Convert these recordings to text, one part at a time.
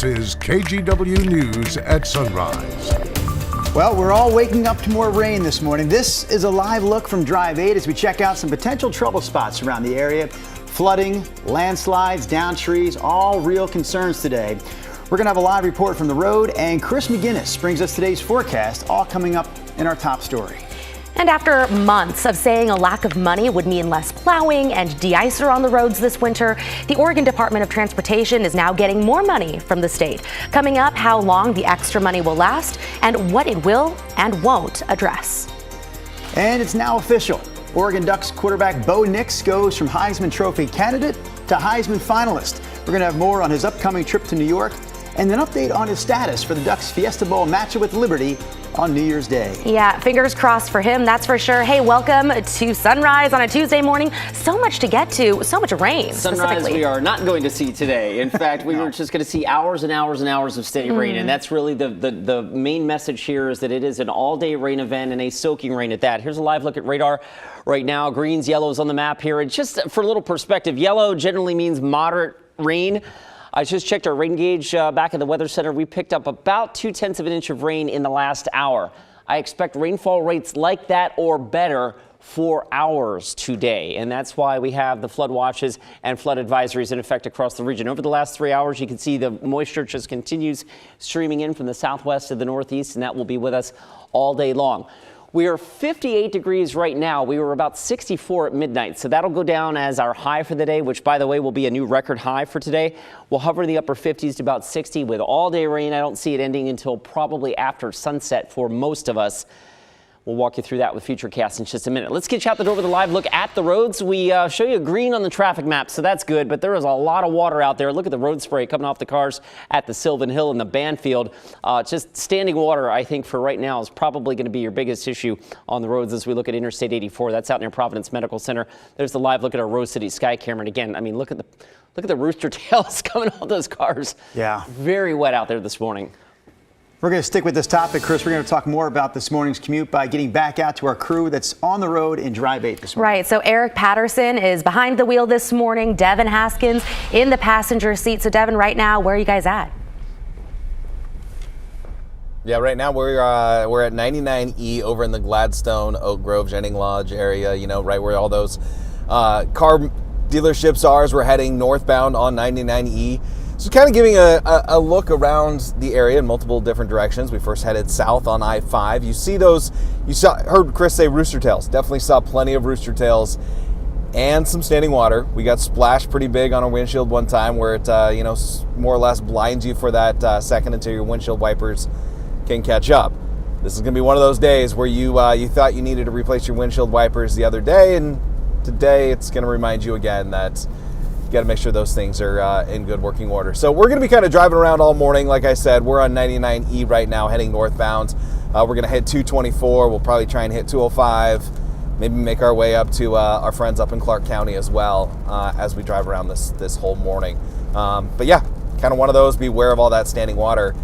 Is KGW News at sunrise. Well, we're all waking up to more rain this morning. This is a live look from Drive 8 as we check out some potential trouble spots around the area. Flooding, landslides, downed trees, all real concerns today. We're going to have a live report from the road, and Chris McGinnis brings us today's forecast, all coming up in our top story. And after months of saying a lack of money would mean less plowing and de-icer on the roads this winter, the Oregon Department of Transportation is now getting more money from the state. Coming up, how long the extra money will last and what it will and won't address. And it's now official. Oregon Ducks quarterback Bo Nix goes from Heisman Trophy candidate to Heisman finalist. We're going to have more on his upcoming trip to New York and an update on his status for the Ducks Fiesta Bowl matchup with Liberty on New Year's Day. Yeah, fingers crossed for him, that's for sure. Hey, welcome to Sunrise on a Tuesday morning. So much to get to, so much rain. Sunrise we are not going to see today. In fact, we were just going to see hours and hours and hours of steady rain, and that's really the main message here is that it is an all-day rain event and a soaking rain at that. Here's a live look at radar right now. Greens, yellows on the map here. And just for a little perspective, yellow generally means moderate rain. I just checked our rain gauge back at the Weather Center. We picked up about 0.2 of an inch of rain in the last hour. I expect rainfall rates like that or better for hours today. And that's why we have the flood watches and flood advisories in effect across the region. Over the last 3 hours, you can see the moisture just continues streaming in from the southwest to the northeast, and that will be with us all day long. We are 58 degrees right now. We were about 64 at midnight, so that'll go down as our high for the day, which, by the way, will be a new record high for today. We'll hover in the upper 50s to about 60 with all-day rain. I don't see it ending until probably after sunset for most of us. We'll walk you through that with Futurecast in just a minute. Let's get you out the door with a live look at the roads. We show you green on the traffic map, so that's good, but there is a lot of water out there. Look at the road spray coming off the cars at the Sylvan Hill and the Banfield. Just standing water, I think, for right now is probably going to be your biggest issue on the roads as we look at Interstate 84. That's out near Providence Medical Center. There's the live look at our Rose City Sky camera. And again, I mean, look at the rooster tails coming off those cars. Yeah. Very wet out there this morning. We're going to stick with this topic, Chris. We're going to talk more about this morning's commute by getting back out to our crew that's on the road in Drive 8 this morning. Right. So Eric Patterson is behind the wheel this morning. Devin Haskins in the passenger seat. So Devin, right now, where are you guys at? Yeah, right now we're at 99E over in the Gladstone, Oak Grove, Jennings Lodge area, you know, right where all those car dealerships are as we're heading northbound on 99E. So kind of giving a look around the area in multiple different directions. We first headed south on I-5. You see those, heard Chris say rooster tails. Definitely saw plenty of rooster tails and some standing water. We got splashed pretty big on our windshield one time where it, more or less blinds you for that second until your windshield wipers can catch up. This is going to be one of those days where you thought you needed to replace your windshield wipers the other day, and today it's going to remind you again that you got to make sure those things are in good working order. So we're going to be kind of driving around all morning. Like I said, we're on 99E right now heading northbound. We're going to hit 224. We'll probably try and hit 205. Maybe make our way up to our friends up in Clark County as well as we drive around this whole morning. But yeah, kind of one of those. Be aware of all that standing water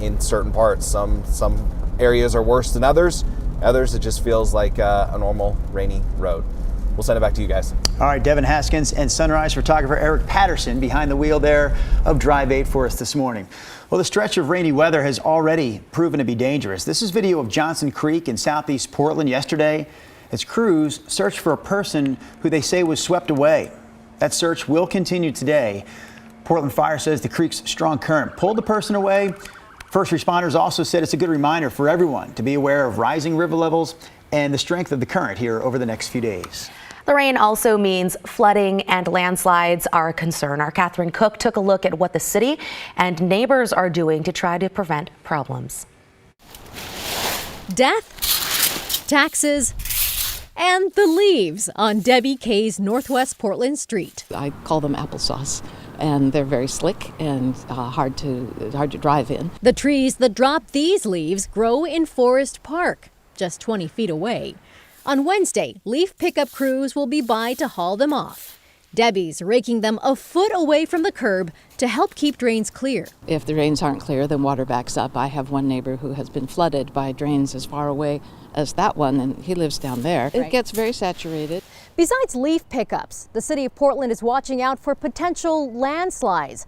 in certain parts. Some areas are worse than others. Others, it just feels like a normal rainy road. We'll send it back to you guys. All right, Devin Haskins and Sunrise photographer Eric Patterson behind the wheel there of Drive 8 for us this morning. Well, the stretch of rainy weather has already proven to be dangerous. This is video of Johnson Creek in southeast Portland yesterday as crews searched for a person who they say was swept away. That search will continue today. Portland Fire says the creek's strong current pulled the person away. First responders also said it's a good reminder for everyone to be aware of rising river levels and the strength of the current here over the next few days. The rain also means flooding and landslides are a concern. Our Catherine Cook took a look at what the city and neighbors are doing to try to prevent problems. Death, taxes, and the leaves on Debbie Kay's Northwest Portland street. I call them applesauce, and they're very slick and hard to drive in. The trees that drop these leaves grow in Forest Park, just 20 feet away. On Wednesday, leaf pickup crews will be by to haul them off. Debbie's raking them a foot away from the curb to help keep drains clear. If the drains aren't clear, then water backs up. I have one neighbor who has been flooded by drains as far away as that one, and he lives down there. It gets very saturated. Besides leaf pickups, the city of Portland is watching out for potential landslides.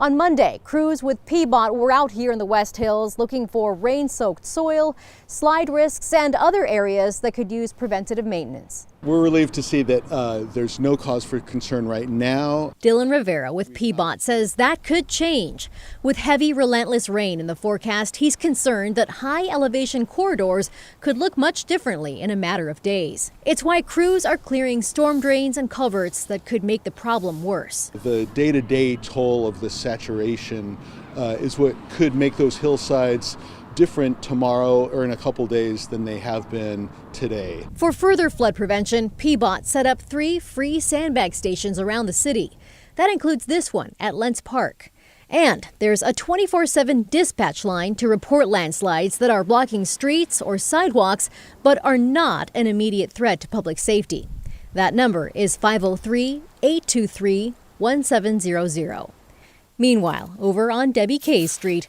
On Monday, crews with PBOT were out here in the West Hills looking for rain-soaked soil, slide risks, and other areas that could use preventative maintenance. We're relieved to see that there's no cause for concern right now. Dylan Rivera with PBOT says that could change. With heavy, relentless rain in the forecast, he's concerned that high elevation corridors could look much differently in a matter of days. It's why crews are clearing storm drains and culverts that could make the problem worse. The day-to-day toll of the saturation is what could make those hillsides different tomorrow or in a couple days than they have been today. For further flood prevention, PBOT set up 3 free sandbag stations around the city. That includes this one at Lents Park. And there's a 24/7 dispatch line to report landslides that are blocking streets or sidewalks but are not an immediate threat to public safety. That number is 503-823-1700. Meanwhile, over on Debbie Kay Street,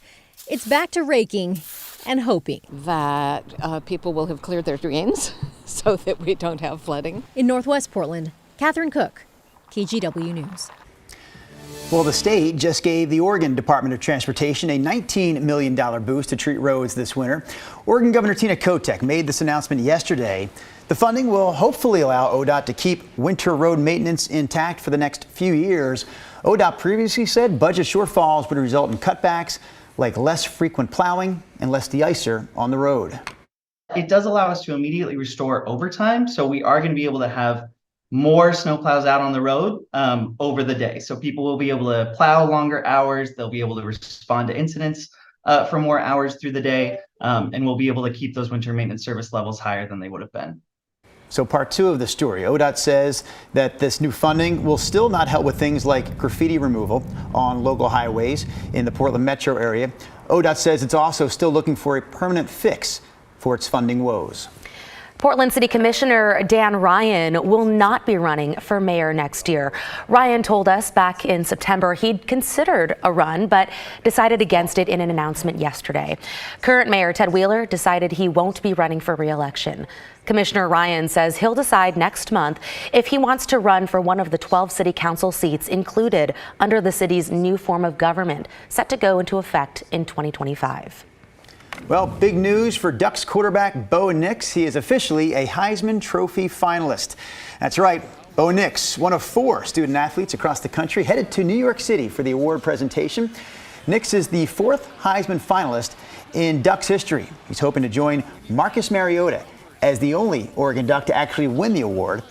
it's back to raking and hoping That people will have cleared their drains so that we don't have flooding. In Northwest Portland, Catherine Cook, KGW News. Well, the state just gave the Oregon Department of Transportation a $19 million boost to treat roads this winter. Oregon Governor Tina Kotek made this announcement yesterday. The funding will hopefully allow ODOT to keep winter road maintenance intact for the next few years. ODOT previously said budget shortfalls would result in cutbacks like less frequent plowing and less de-icer on the road. It does allow us to immediately restore overtime, so we are going to be able to have more snowplows out on the road over the day. So people will be able to plow longer hours, they'll be able to respond to incidents for more hours through the day, and we'll be able to keep those winter maintenance service levels higher than they would have been. So part 2 of the story, ODOT says that this new funding will still not help with things like graffiti removal on local highways in the Portland metro area. ODOT says it's also still looking for a permanent fix for its funding woes. Portland City Commissioner Dan Ryan will not be running for mayor next year. Ryan told us back in September he'd considered a run, but decided against it in an announcement yesterday. Current Mayor Ted Wheeler decided he won't be running for re-election. Commissioner Ryan says he'll decide next month if he wants to run for one of the 12 city council seats included under the city's new form of government, set to go into effect in 2025. Well, big news for Ducks quarterback Bo Nix. He is officially a Heisman Trophy finalist. That's right. Bo Nix, one of 4 student athletes across the country, headed to New York City for the award presentation. Nix is the 4th Heisman finalist in Ducks history. He's hoping to join Marcus Mariota as the only Oregon Duck to actually win the award.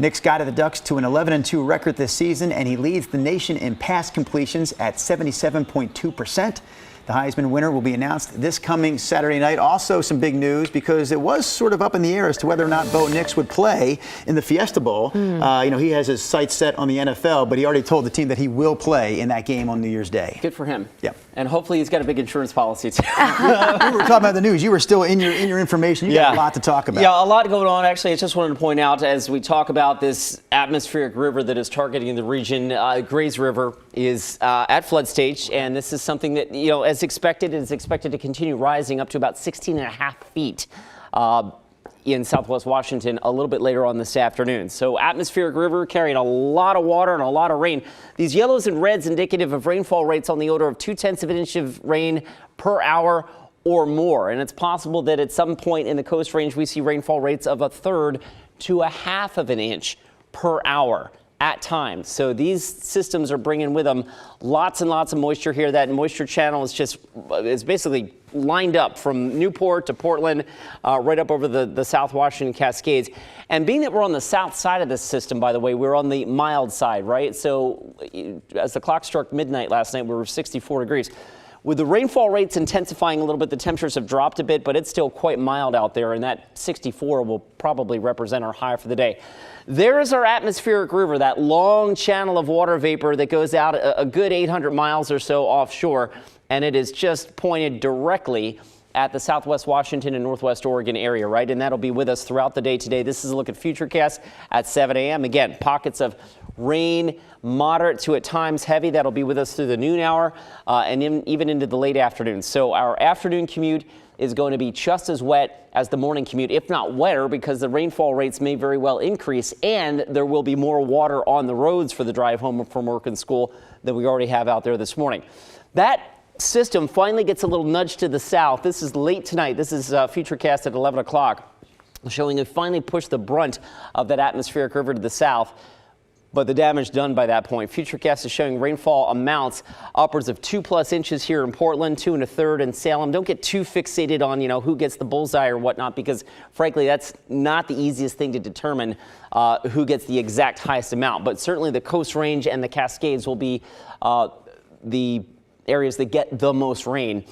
Nix guided the Ducks to an 11-2 record this season, and he leads the nation in pass completions at 77.2%. The Heisman winner will be announced this coming Saturday night. Also some big news because it was sort of up in the air as to whether or not Bo Nix would play in the Fiesta Bowl. He has his sights set on the NFL, but he already told the team that he will play in that game on New Year's Day. Good for him. Yep. And hopefully he's got a big insurance policy too. We were talking about the news. You were still in your information. You got a lot to talk about. Yeah, a lot going on. Actually, I just wanted to point out as we talk about this atmospheric river that is targeting the region, Grays River is at flood stage, and this is something that, as expected, is expected to continue rising up to about 16.5 feet in southwest Washington a little bit later on this afternoon. So atmospheric river carrying a lot of water and a lot of rain. These yellows and reds indicative of rainfall rates on the order of 0.2 of an inch of rain per hour or more. And it's possible that at some point in the Coast Range we see rainfall rates of 1/3 to 1/2 of an inch per hour at times. So these systems are bringing with them lots and lots of moisture here. That moisture channel is basically lined up from Newport to Portland, right up over the South Washington Cascades. And being that we're on the south side of this system, by the way, we're on the mild side, right? So as the clock struck midnight last night, we were 64 degrees. With the rainfall rates intensifying a little bit, the temperatures have dropped a bit, but it's still quite mild out there, and that 64 will probably represent our high for the day. There is our atmospheric river, that long channel of water vapor that goes out a good 800 miles or so offshore, and it is just pointed directly at the southwest Washington and northwest Oregon area, right? And that'll be with us throughout the day today. This is a look at Futurecast at 7 a.m. Again, pockets of rain, moderate to at times heavy. That'll be with us through the noon hour and even into the late afternoon. So our afternoon commute is going to be just as wet as the morning commute, if not wetter, because the rainfall rates may very well increase, and there will be more water on the roads for the drive home from work and school than we already have out there this morning. That system finally gets a little nudge to the south. This is late tonight. This is Futurecast at 11 o'clock, showing it finally pushed the brunt of that atmospheric river to the south. But the damage done by that point. Futurecast is showing rainfall amounts upwards of 2+ inches here in Portland, 2 1/3 in Salem. Don't get too fixated on, who gets the bullseye or whatnot, because frankly, that's not the easiest thing to determine who gets the exact highest amount. But certainly the Coast Range and the Cascades will be the areas that get the most rain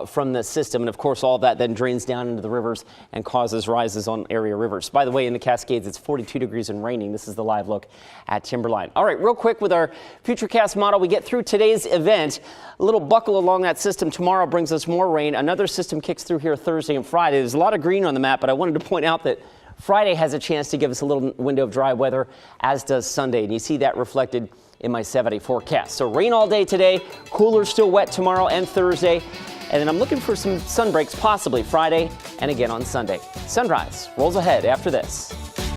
from the system. And of course, all of that then drains down into the rivers and causes rises on area rivers. By the way, in the Cascades, it's 42 degrees and raining. This is the live look at Timberline. All right, real quick with our Futurecast model, we get through today's event. A little buckle along that system tomorrow brings us more rain. Another system kicks through here Thursday and Friday. There's a lot of green on the map, but I wanted to point out that Friday has a chance to give us a little window of dry weather, as does Sunday. And you see that reflected in my 7-day forecast. So rain all day today, cooler, still wet tomorrow and Thursday. And then I'm looking for some sun breaks, possibly Friday and again on Sunday. Sunrise rolls ahead after this.